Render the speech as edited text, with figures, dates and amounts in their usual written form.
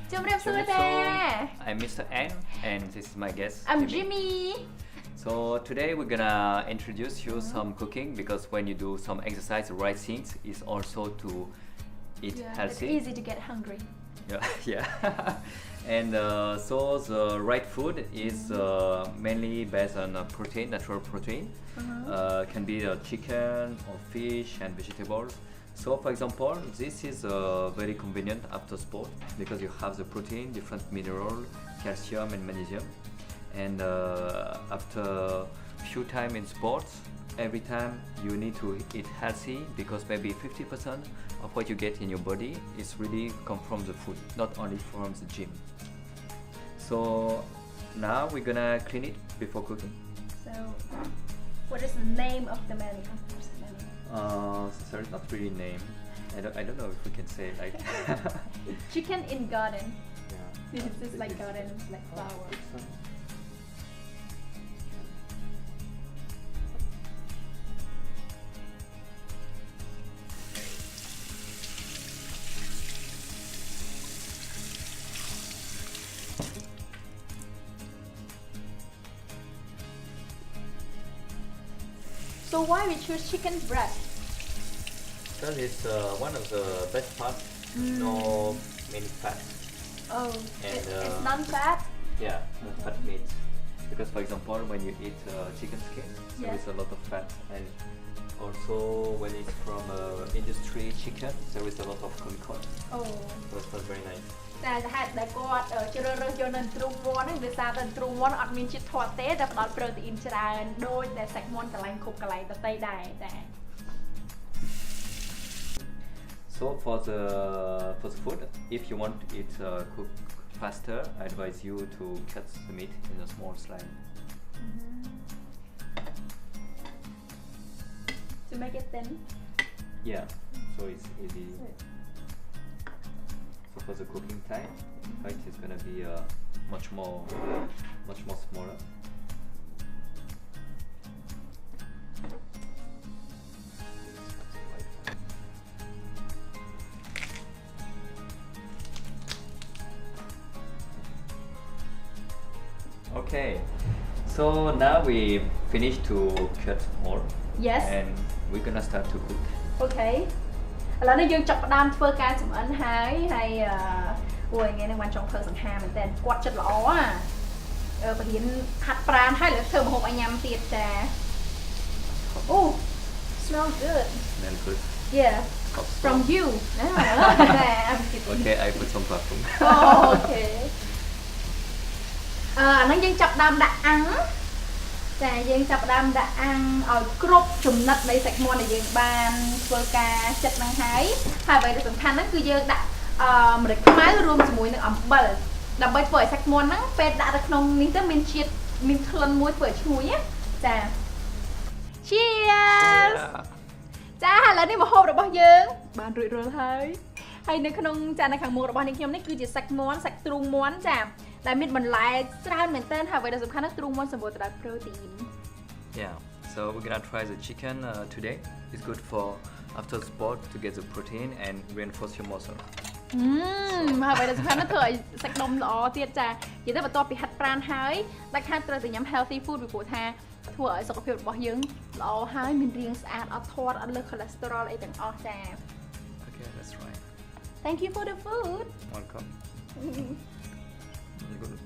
I'm Mr. N and this is my guest. I'm Jimmy. So today we're gonna introduce you some cooking because when you do some exercise, the right things is also to eat healthy. It's easy to get hungry. Yeah, yeah. And so the right food is mainly based on protein, natural protein. Can be chicken or fish and vegetables. So for example, this is very convenient after sport because you have the protein, different mineral, calcium and magnesium. And after few time in sports, every time you need to eat healthy because maybe 50% of what you get in your body is really come from the food, not only from the gym. So now we're gonna clean it before cooking. So what is the name of the menu? Sorry, not really name. I don't know if we can say it like Chicken in garden. Yeah. This is like garden, it's like flower. So why we choose chicken breast? Because it's one of the best parts. No many fat. Oh, And, it's non-fat? Yeah, no fat meat. Because for example, when you eat chicken skin, there is a lot of fat, and also when it's from industry chicken, there is a lot of chemical. Oh. So it's not very nice. តែហេតុដែលគាត់ជ្រើសរើសយកនៅទ្រូងមាន់ហ្នឹងវាសារតែទ្រូងមាន់អត់មានជាតិធាត់ទេតែផ្ដល់ប្រូតេអ៊ីនច្រើនដូចតែសាច់មាន់កន្លែងគ្រប់កន្លែងដទៃដែរចា So for the food, if you want it cook faster, I advise you to cut the meat in a small slice. To make it thin? Yeah, so it's easy. So for the cooking time, in fact, it's gonna be much more smaller. Okay, so now we finished to cut more. Yes. And we're gonna start to cook. Okay. ឥឡូវនេះយើងចាប់ផ្ដើមធ្វើការចម្អិនហើយអូយថ្ងៃនេះបានចង់ធ្វើសង្ហាមែនតើគាត់ចិត្តល្អបរៀនហាត់ប្រាណហើយលើធ្វើម្ហូបឲ្យញ៉ាំទៀតចា Oh, smell good. Smell good. Yeah. From you. Okay, I put some perfume. Oh, okay. អាហ្នឹងយើងចាប់ដើមដាក់អាំងចាយើងចាប់ដើមដាក់អាំងឲ្យគ្រប់ចំណិតនៃសាច់មាន់ដែលយើងបានធ្វើការចិតហ្នឹងហើយអ្វីដែលសំខាន់ហ្នឹងគឺយើងដាក់ម្រេចខ្មៅរួមជាមួយនឹងអំបិលដើម្បីធ្វើឲ្យសាច់មាន់ហ្នឹងពេលដាក់ទៅក្នុងនេះទៅមានជាតិមានក្លិនមួយធ្វើឲ្យឈ្ងុយណាចា Cheers ចាឥឡូវនេះម្ហូបរបស់យើងបានរួចរាល់ហើយនៅក្នុងចាននៅខាងមុខរបស់នេះខ្ញុំនេះគឺជាសាច់មាន់សាច់ទ្រូងមាន់ចាដែលមានបន្លែច្រើនមែនទែនហើយអ្វីដែលសំខាន់នោះទ្រូងមាន់សម្បូរទៅដោយប្រូតេអ៊ីន Yeah, so we're gonna try the chicken today. It's good for after sport to get the protein and reinforce your muscle. ហើយអ្វីដែលសំខាន់នោះធ្វើឲ្យសាច់ដុំល្អទៀតចានិយាយទៅបន្ទាប់ពីហាត់ប្រាណហើយដាច់ខាតត្រូវតែញ៉ាំ healthy food ពីព្រោះថាធ្វើឲ្យសុខភាពរបស់យើងល្អហើយមានរាងស្អាតអត់ធាត់អត់លើស cholesterol អីទាំងអស់ចា Okay, that's right. Thank you for the food. Welcome. Good.